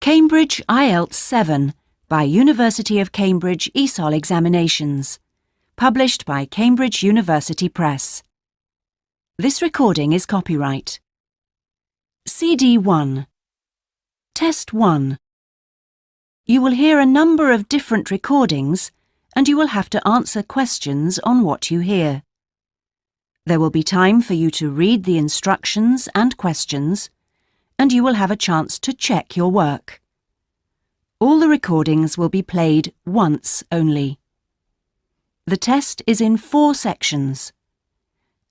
Cambridge IELTS 7 by University of Cambridge ESOL Examinations. Published by Cambridge University Press. This recording is copyright. CD 1. Test 1. You will hear a number of different recordings and you will have to answer questions on what you hear. There will be time for you to read the instructions and questions, and you will have a chance to check your work. All the recordings will be played once only. The test is in 4 sections.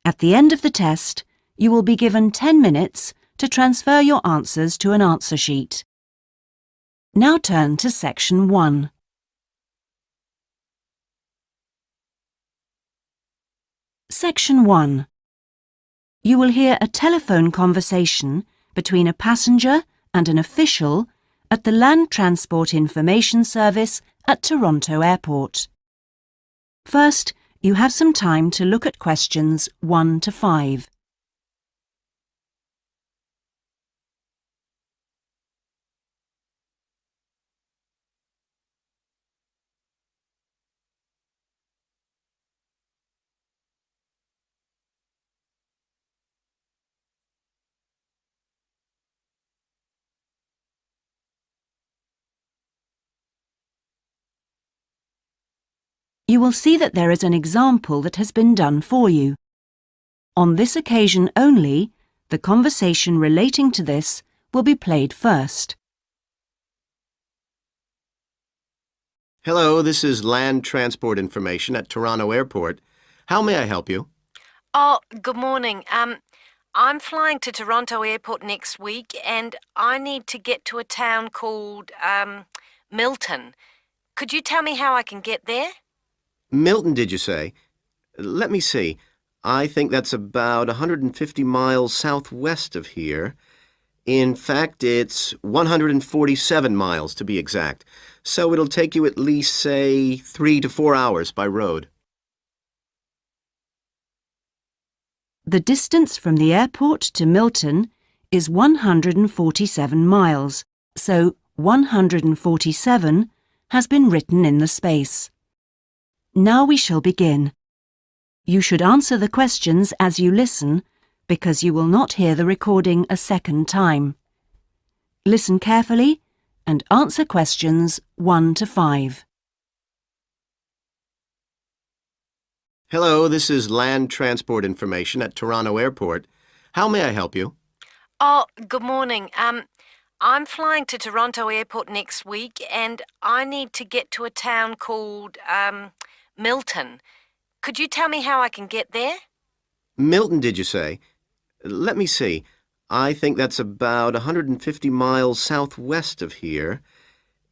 At the end of the test, you will be given 10 minutes to transfer your answers to an answer sheet. Now turn to Section 1. Section 1. You will hear a telephone conversation between a passenger and an official at the Land Transport Information Service at Toronto Airport. First, you have some time to look at questions 1 to 5. You will see that there is an example that has been done for you. On this occasion only, the conversation relating to this will be played first. Hello, this is Land Transport Information at Toronto Airport. How may I help you? Oh, good morning. I'm flying to Toronto Airport next week and I need to get to a town called, Milton. Could you tell me how I can get there? Milton, did you say? Let me see. I think that's about 150 miles southwest of here. In fact, it's 147 miles to be exact. So it'll take you at least, say, 3 to 4 hours by road. The distance from the airport to Milton is 147 miles, so 147 has been written in the space. Now we shall begin. You should answer the questions as you listen because you will not hear the recording a second time. Listen carefully and answer questions 1 to 5. Hello, this is Land Transport Information at Toronto Airport. How may I help you? Oh, good morning. I'm flying to Toronto Airport next week and I need to get to a town called, Milton. Could you tell me how I can get there? Milton, did you say? Let me see. I think that's about 150 miles southwest of here.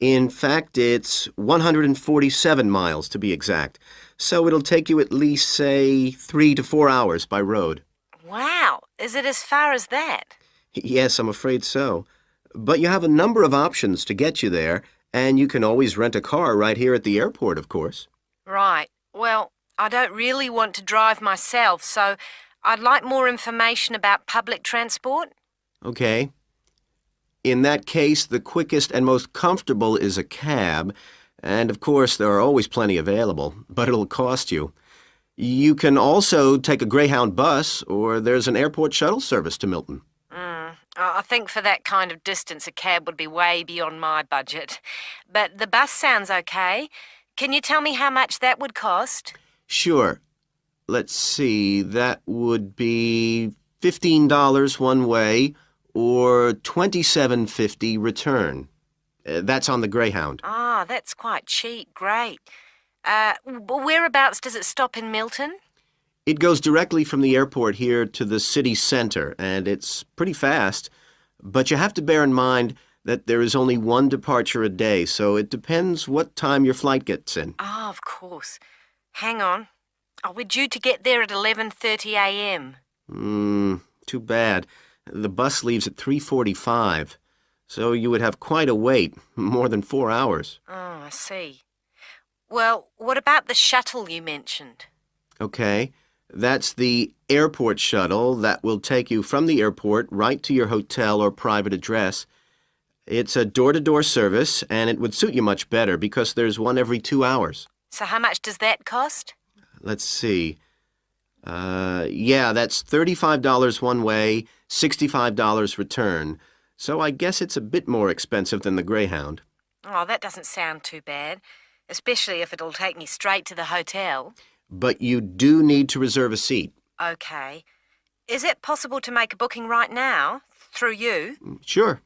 In fact, it's 147 miles to be exact. So it'll take you at least, say, 3 to 4 hours by road. Wow, is it as far as that? Yes, I'm afraid so. But you have a number of options to get you there, and you can always rent a car right here at the airport, of course. Right. Well, I don't really want to drive myself, so I'd like more information about public transport. Okay. In that case, the quickest and most comfortable is a cab, and of course there are always plenty available, but it'll cost you. You can also take a Greyhound bus, or there's an airport shuttle service to Milton. I think for that kind of distance, a cab would be way beyond my budget. But the bus sounds okay. Can you tell me how much that would cost? Sure. Let's see, that would be $15 one way or $27.50 return. That's on the Greyhound. Ah, that's quite cheap. Great. Whereabouts does it stop in Milton? It goes directly from the airport here to the city center, and it's pretty fast. But you have to bear in mind that there is only one departure a day, so it depends what time your flight gets in. Ah, of course. Hang on. Oh, we're due to get there at 11:30 a.m. Too bad. The bus leaves at 3:45, so you would have quite a wait, more than 4 hours. Oh, I see. Well, what about the shuttle you mentioned? Okay. That's the airport shuttle that will take you from the airport right to your hotel or private address. It's a door-to-door service, and it would suit you much better because there's one every 2 hours. So how much does that cost? Let's see. Yeah, that's $35 one way, $65 return. So I guess it's a bit more expensive than the Greyhound. Oh, that doesn't sound too bad, especially if it'll take me straight to the hotel. But you do need to reserve a seat. Okay. Is it possible to make a booking right now, through you? Sure.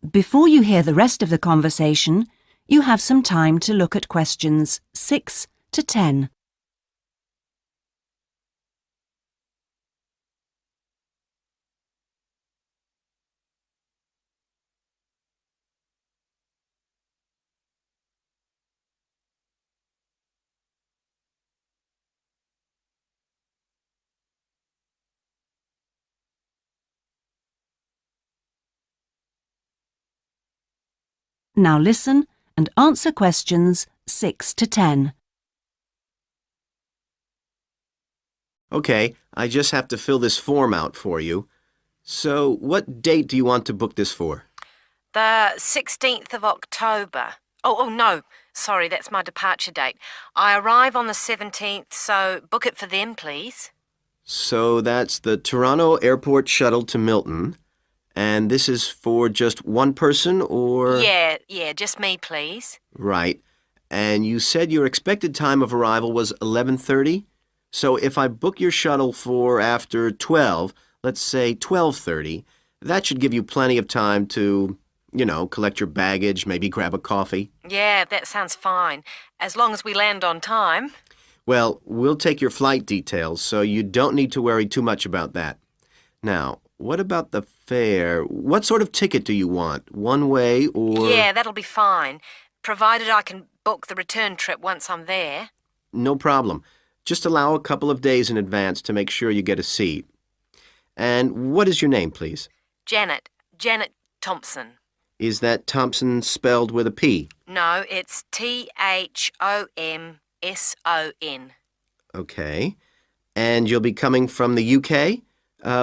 Before you hear the rest of the conversation, you have some time to look at questions 6 to 10. Now listen and answer questions 6 to 10. Okay, I just have to fill this form out for you. So, what date do you want to book this for? The 16th of October. Oh, no. Sorry, that's my departure date. I arrive on the 17th, so book it for them, please. So that's the Toronto Airport shuttle to Milton. And this is for just one person, or? Yeah, just me, please. Right. And you said your expected time of arrival was 11:30? So if I book your shuttle for after 12, let's say 12:30, that should give you plenty of time to, collect your baggage, maybe grab a coffee. Yeah, that sounds fine, as long as we land on time. Well, we'll take your flight details, so you don't need to worry too much about that. Now, what about the fare? What sort of ticket do you want? One way or? Yeah, that'll be fine, provided I can book the return trip once I'm there. No problem. Just allow a couple of days in advance to make sure you get a seat. And what is your name, please? Janet Thompson. Is that Thompson spelled with a P? No, it's Thomson. Okay. And you'll be coming from the UK?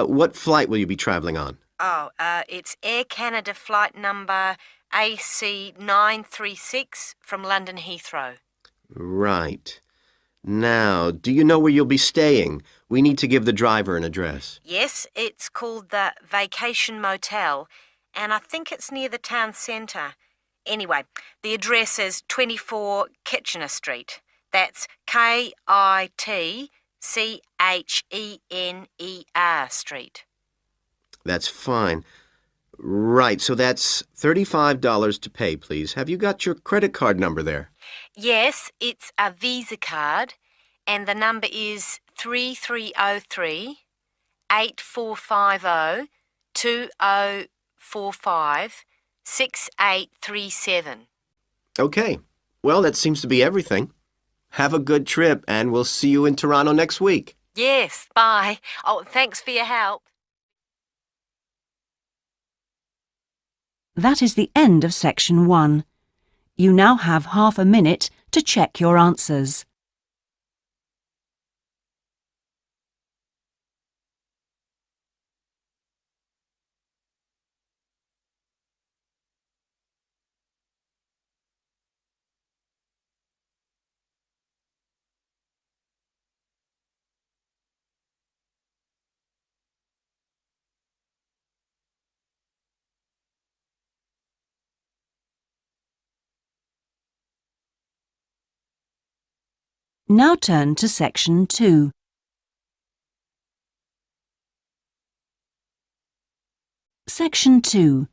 What flight will you be traveling on? Oh, it's Air Canada flight number AC936 from London Heathrow. Right. Now, do you know where you'll be staying? We need to give the driver an address. Yes, it's called the Vacation Motel, and I think it's near the town centre. Anyway, the address is 24 Kitchener Street. That's Kitchener Street. That's fine. Right, so that's $35 to pay, please. Have you got your credit card number there? Yes, it's a Visa card, and the number is 3303 8450 2045 6837. Okay. Well, that seems to be everything. Have a good trip, and we'll see you in Toronto next week. Yes, bye. Oh, thanks for your help. That is the end of section 1. You now have half a minute to check your answers. Now turn to section 2. Section 2.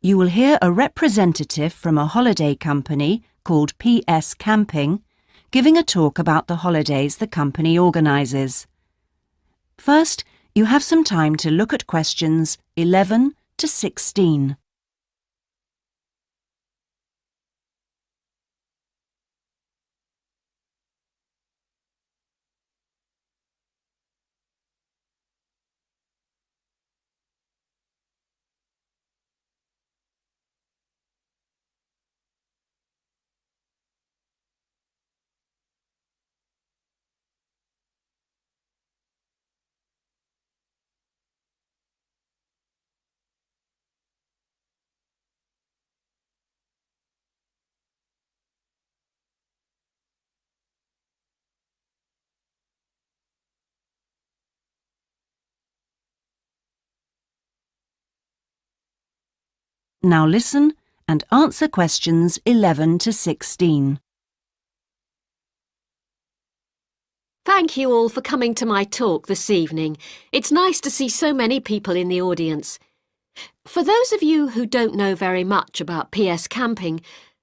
You will hear a representative from a holiday company called PS Camping giving a talk about the holidays the company organises. First, you have some time to look at questions 11 to 16. Now listen and answer questions 11 to 16. Thank you all for coming to my talk this evening. It's nice to see so many people in the audience. For those of you who don't know very much about PS Camping,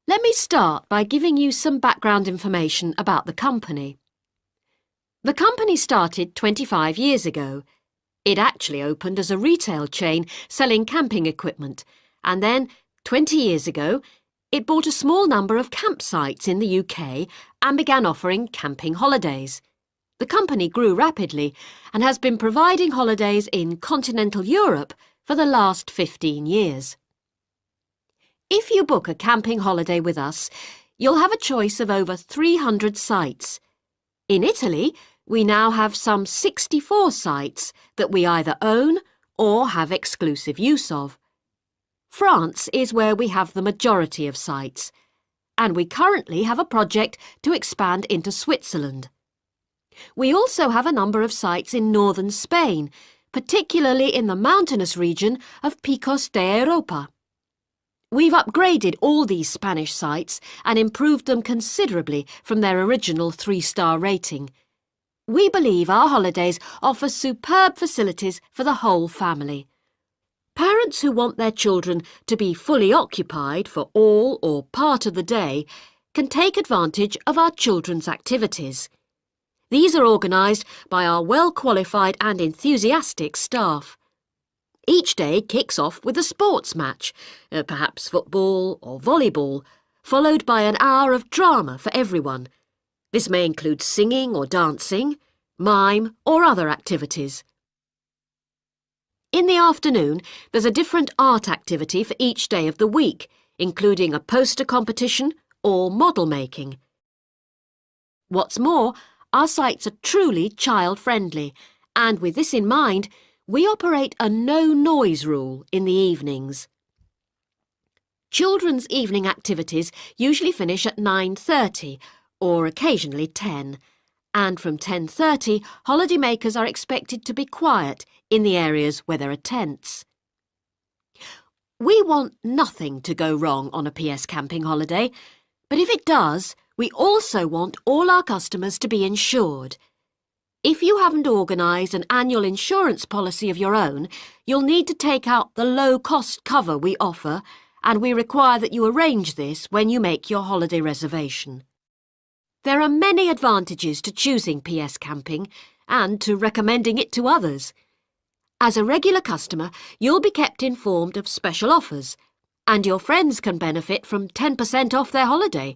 let me start by giving you some background information about the company. The company started 25 years ago. It actually opened as a retail chain selling camping equipment, and then, 20 years ago, it bought a small number of campsites in the UK and began offering camping holidays. The company grew rapidly and has been providing holidays in continental Europe for the last 15 years. If you book a camping holiday with us, you'll have a choice of over 300 sites. In Italy, we now have some 64 sites that we either own or have exclusive use of. France is where we have the majority of sites, and we currently have a project to expand into Switzerland. We also have a number of sites in northern Spain, particularly in the mountainous region of Picos de Europa. We've upgraded all these Spanish sites and improved them considerably from their original 3-star rating. We believe our holidays offer superb facilities for the whole family. Parents who want their children to be fully occupied for all or part of the day can take advantage of our children's activities. These are organised by our well-qualified and enthusiastic staff. Each day kicks off with a sports match, perhaps football or volleyball, followed by an hour of drama for everyone. This may include singing or dancing, mime or other activities. In the afternoon, there's a different art activity for each day of the week, including a poster competition or model making. What's more, our sites are truly child-friendly, and with this in mind, we operate a no-noise rule in the evenings. Children's evening activities usually finish at 9:30 or occasionally 10, and from 10:30 holidaymakers are expected to be quiet in the areas where there are tents. We want nothing to go wrong on a PS Camping holiday, but if it does, we also want all our customers to be insured. If you haven't organised an annual insurance policy of your own, you'll need to take out the low-cost cover we offer, and we require that you arrange this when you make your holiday reservation. There are many advantages to choosing PS Camping and to recommending it to others. As a regular customer, you'll be kept informed of special offers, and your friends can benefit from 10% off their holiday,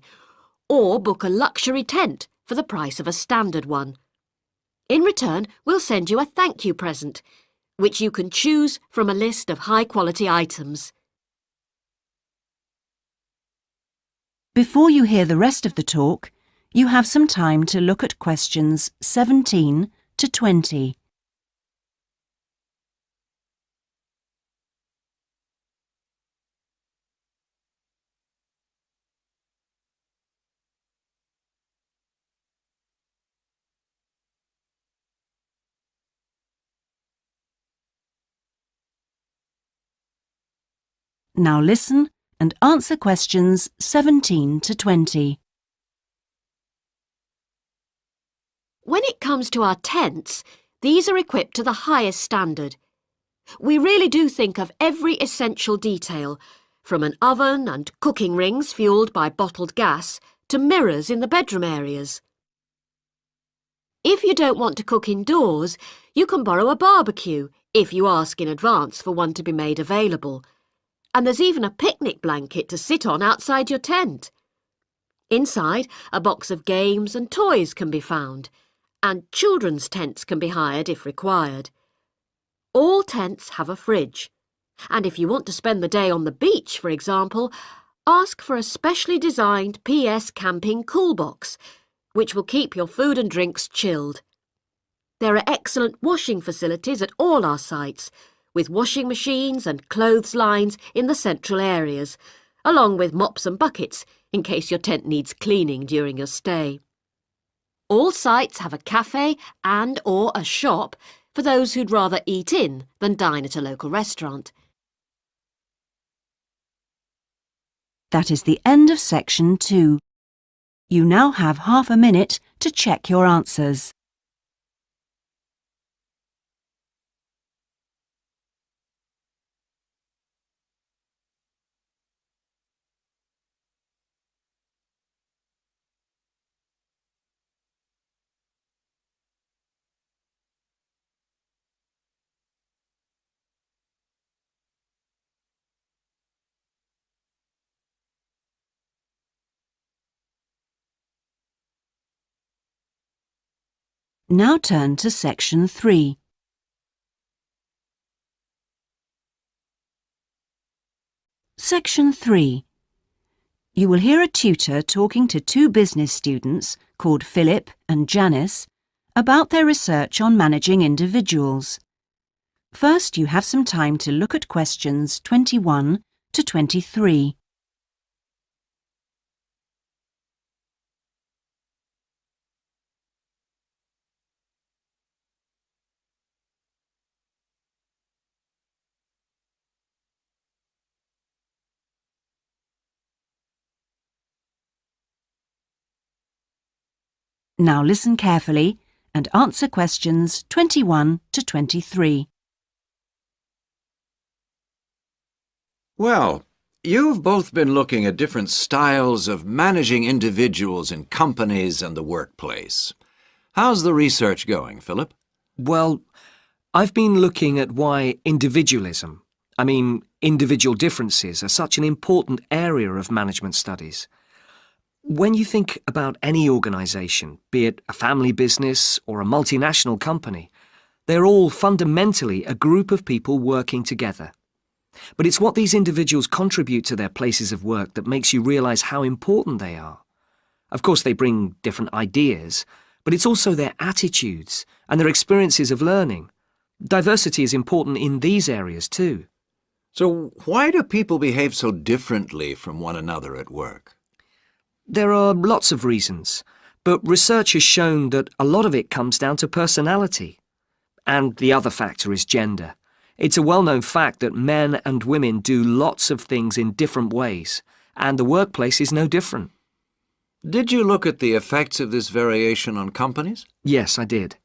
or book a luxury tent for the price of a standard one. In return, we'll send you a thank you present, which you can choose from a list of high-quality items. Before you hear the rest of the talk, you have some time to look at questions 17 to 20. Now listen and answer questions 17 to 20. When it comes to our tents, these are equipped to the highest standard. We really do think of every essential detail, from an oven and cooking rings fuelled by bottled gas to mirrors in the bedroom areas. If you don't want to cook indoors, you can borrow a barbecue if you ask in advance for one to be made available. And there's even a picnic blanket to sit on outside your tent. Inside, a box of games and toys can be found, and children's tents can be hired if required. All tents have a fridge, and if you want to spend the day on the beach, for example, ask for a specially designed PS Camping cool box, which will keep your food and drinks chilled. There are excellent washing facilities at all our sites, with washing machines and clothes lines in the central areas, along with mops and buckets in case your tent needs cleaning during your stay. All sites have a cafe and/or a shop for those who'd rather eat in than dine at a local restaurant. That is the end of section 2. You now have half a minute to check your answers. Now turn to section 3. Section 3. You will hear a tutor talking to two business students called Philip and Janice about their research on managing individuals. First, you have some time to look at questions 21 to 23. Now listen carefully and answer questions 21 to 23. Well, you've both been looking at different styles of managing individuals in companies and the workplace. How's the research going, Philip? Well, I've been looking at why individualism, individual differences, are such an important area of management studies. When you think about any organisation, be it a family business or a multinational company, they're all fundamentally a group of people working together. But it's what these individuals contribute to their places of work that makes you realise how important they are. Of course, they bring different ideas, but it's also their attitudes and their experiences of learning. Diversity is important in these areas too. So why do people behave so differently from one another at work? There are lots of reasons, but research has shown that a lot of it comes down to personality. And the other factor is gender. It's a well-known fact that men and women do lots of things in different ways, and the workplace is no different. Did you look at the effects of this variation on companies? Yes, I did.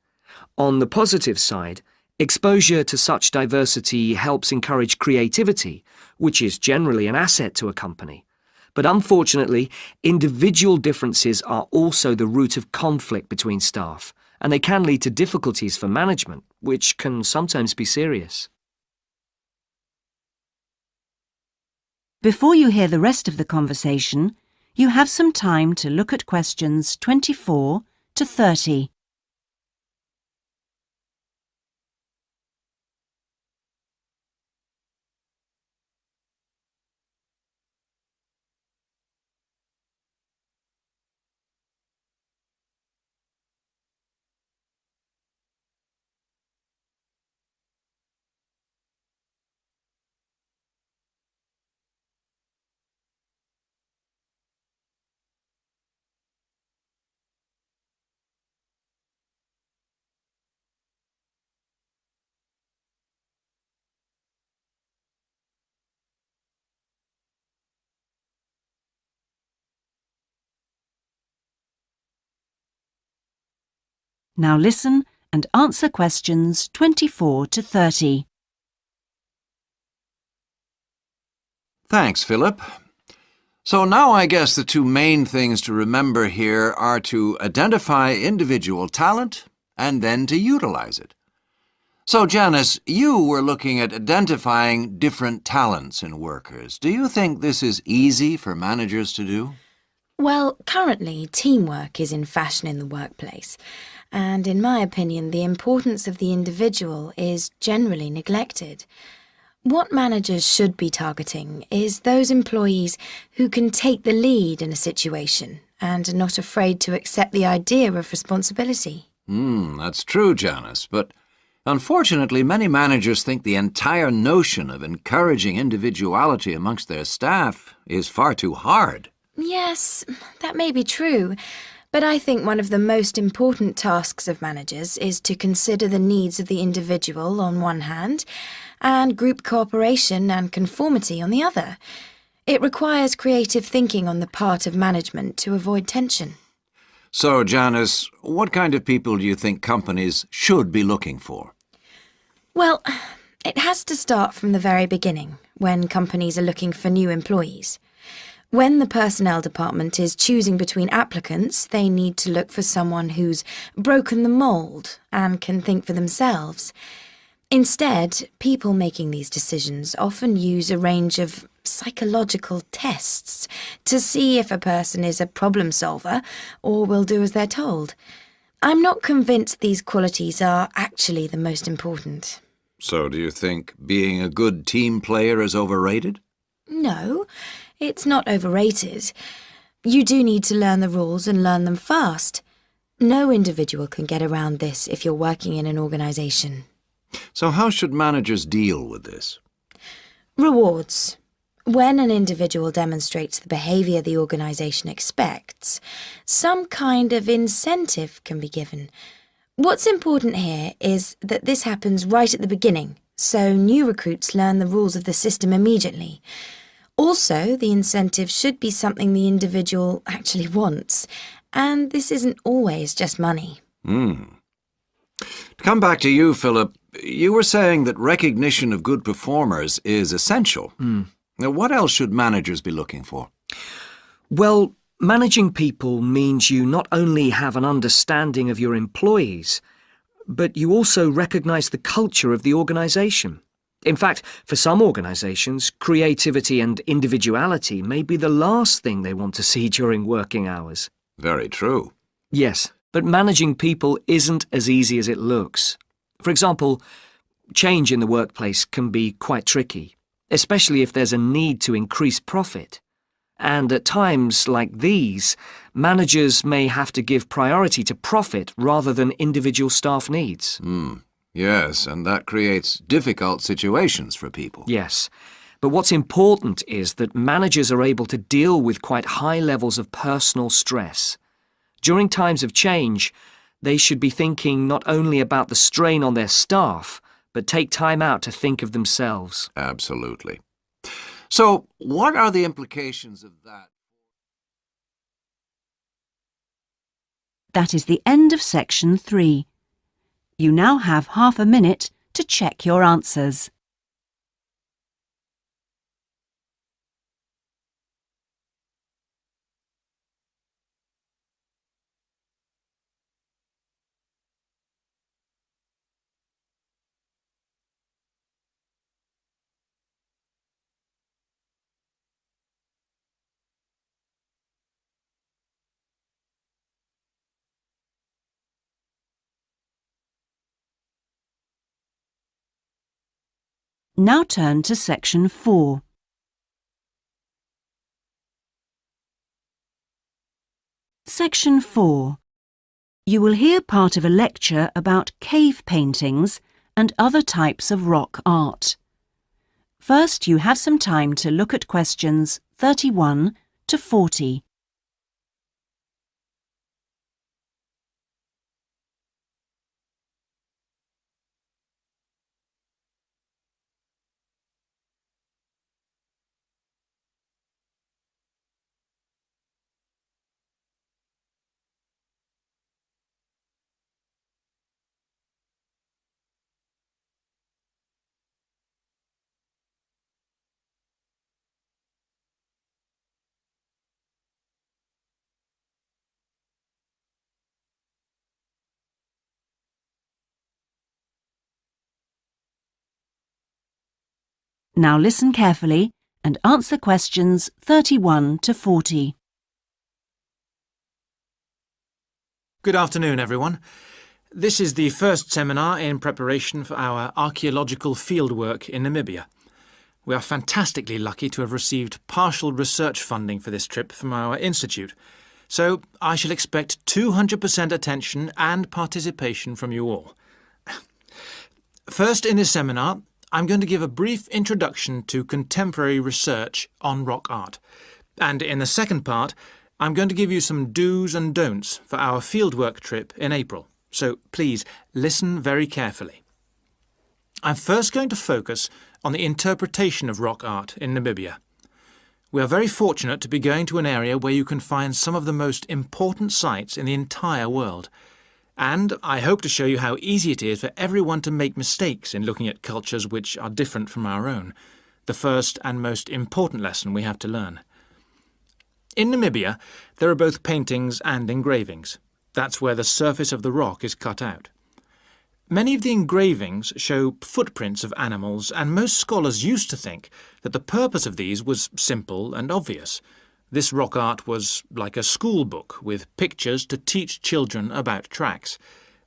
On the positive side, exposure to such diversity helps encourage creativity, which is generally an asset to a company. But unfortunately, individual differences are also the root of conflict between staff, and they can lead to difficulties for management, which can sometimes be serious. Before you hear the rest of the conversation, you have some time to look at questions 24 to 30. Now listen and answer questions 24 to 30. Thanks, Philip. So now I guess the two main things to remember here are to identify individual talent and then to utilize it. So, Janice, you were looking at identifying different talents in workers. Do you think this is easy for managers to do? Well, currently, teamwork is in fashion in the workplace, and in my opinion, the importance of the individual is generally neglected. What managers should be targeting is those employees who can take the lead in a situation and are not afraid to accept the idea of responsibility. That's true, Janice, but unfortunately, many managers think the entire notion of encouraging individuality amongst their staff is far too hard. Yes, that may be true, but I think one of the most important tasks of managers is to consider the needs of the individual on one hand and group cooperation and conformity on the other. It requires creative thinking on the part of management to avoid tension. So, Janice, what kind of people do you think companies should be looking for? Well, it has to start from the very beginning, when companies are looking for new employees. When the personnel department is choosing between applicants, they need to look for someone who's broken the mould and can think for themselves. Instead, people making these decisions often use a range of psychological tests to see if a person is a problem solver or will do as they're told. I'm not convinced these qualities are actually the most important. So, do you think being a good team player is overrated? No, it's not overrated. You do need to learn the rules and learn them fast. No individual can get around this if you're working in an organisation. So how should managers deal with this? Rewards. When an individual demonstrates the behaviour the organisation expects, some kind of incentive can be given. What's important here is that this happens right at the beginning, so new recruits learn the rules of the system immediately. Also, the incentive should be something the individual actually wants, and this isn't always just money. To come back to you, Philip, you were saying that recognition of good performers is essential. Now, what else should managers be looking for? Well, managing people means you not only have an understanding of your employees, but you also recognise the culture of the organisation. In fact, for some organisations, creativity and individuality may be the last thing they want to see during working hours. Very true. Yes, but managing people isn't as easy as it looks. For example, change in the workplace can be quite tricky, especially if there's a need to increase profit. And at times like these, managers may have to give priority to profit rather than individual staff needs. Yes, and that creates difficult situations for people. Yes, but what's important is that managers are able to deal with quite high levels of personal stress. During times of change, they should be thinking not only about the strain on their staff, but take time out to think of themselves. Absolutely. So, what are the implications of that? That is the end of section 3. You now have half a minute to check your answers. Now turn to section 4. Section 4. You will hear part of a lecture about cave paintings and other types of rock art. First, you have some time to look at questions 31 to 40. Now listen carefully and answer questions 31 to 40. Good afternoon, everyone. This is the first seminar in preparation for our archaeological fieldwork in Namibia. We are fantastically lucky to have received partial research funding for this trip from our institute, so I shall expect 200% attention and participation from you all. First, in this seminar, I'm going to give a brief introduction to contemporary research on rock art. And in the second part, I'm going to give you some do's and don'ts for our fieldwork trip in April. So please listen very carefully. I'm first going to focus on the interpretation of rock art in Namibia. We are very fortunate to be going to an area where you can find some of the most important sites in the entire world. And I hope to show you how easy it is for everyone to make mistakes in looking at cultures which are different from our own, the first and most important lesson we have to learn. In Namibia, there are both paintings and engravings. That's where the surface of the rock is cut out. Many of the engravings show footprints of animals, and most scholars used to think that the purpose of these was simple and obvious. This rock art was like a school book with pictures to teach children about tracks,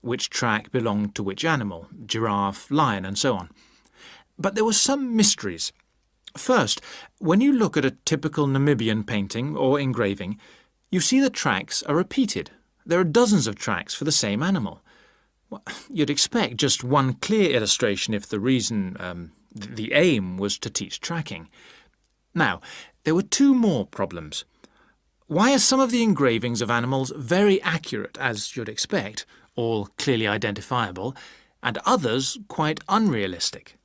which track belonged to which animal, giraffe, lion, and so on. But there were some mysteries. First, when you look at a typical Namibian painting or engraving, you see the tracks are repeated. There are dozens of tracks for the same animal. Well, you'd expect just one clear illustration if the the aim was to teach tracking. Now, there were two more problems. Why are some of the engravings of animals very accurate, as you'd expect, all clearly identifiable, and others quite unrealistic?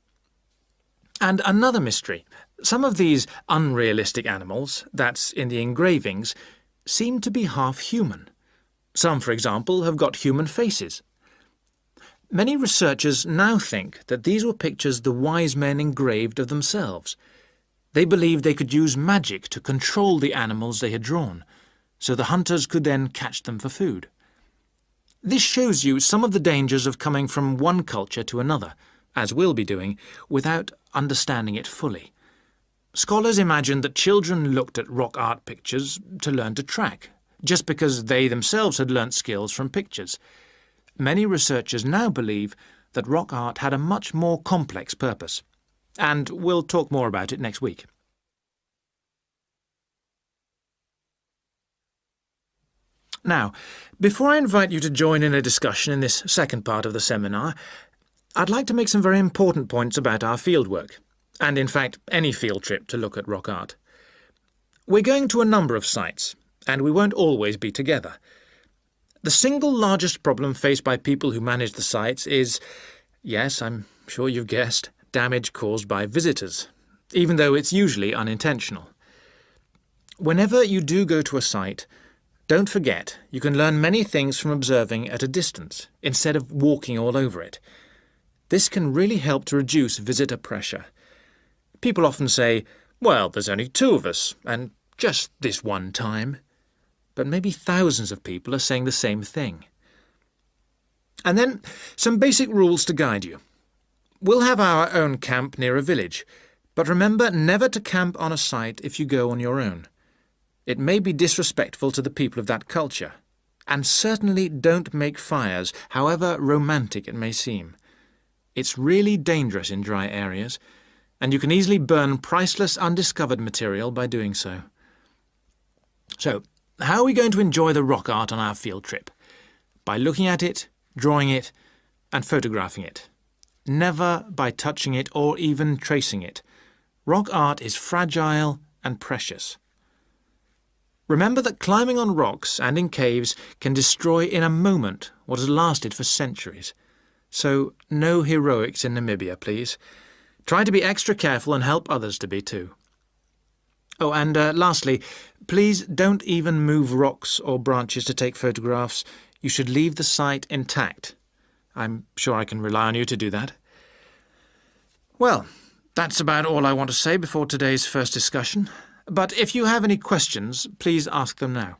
And another mystery. Some of these unrealistic animals, that's in the engravings, seem to be half human. Some, for example, have got human faces. Many researchers now think that these were pictures the wise men engraved of themselves. They believed they could use magic to control the animals they had drawn, so the hunters could then catch them for food. This shows you some of the dangers of coming from one culture to another, as we'll be doing, without understanding it fully. Scholars imagined that children looked at rock art pictures to learn to track, just because they themselves had learnt skills from pictures. Many researchers now believe that rock art had a much more complex purpose, and we'll talk more about it next week. Now, before I invite you to join in a discussion in this second part of the seminar, I'd like to make some very important points about our fieldwork, and in fact any field trip to look at rock art. We're going to a number of sites, and we won't always be together. The single largest problem faced by people who manage the sites is, yes, I'm sure you've guessed, damage caused by visitors, even though it's usually unintentional. Whenever you do go to a site, don't forget you can learn many things from observing at a distance, instead of walking all over it. This can really help to reduce visitor pressure. People often say, well, there's only 2 of us, and just this one time. But maybe thousands of people are saying the same thing. And then some basic rules to guide you. We'll have our own camp near a village, but remember never to camp on a site if you go on your own. It may be disrespectful to the people of that culture. And certainly don't make fires, however romantic it may seem. It's really dangerous in dry areas, and you can easily burn priceless undiscovered material by doing so. So, how are we going to enjoy the rock art on our field trip? By looking at it, drawing it, and photographing it. Never by touching it or even tracing it. Rock art is fragile and precious. Remember that climbing on rocks and in caves can destroy in a moment what has lasted for centuries. So no heroics in Namibia, please. Try to be extra careful and help others to be too. Oh, and lastly, please don't even move rocks or branches to take photographs. You should leave the site intact. I'm sure I can rely on you to do that. Well, that's about all I want to say before today's first discussion. But if you have any questions, please ask them now.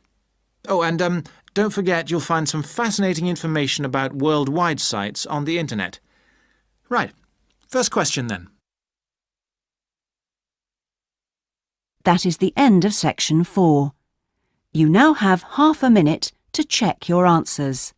Oh, and don't forget you'll find some fascinating information about worldwide sites on the internet. Right, first question then. That is the end of section 4. You now have half a minute to check your answers.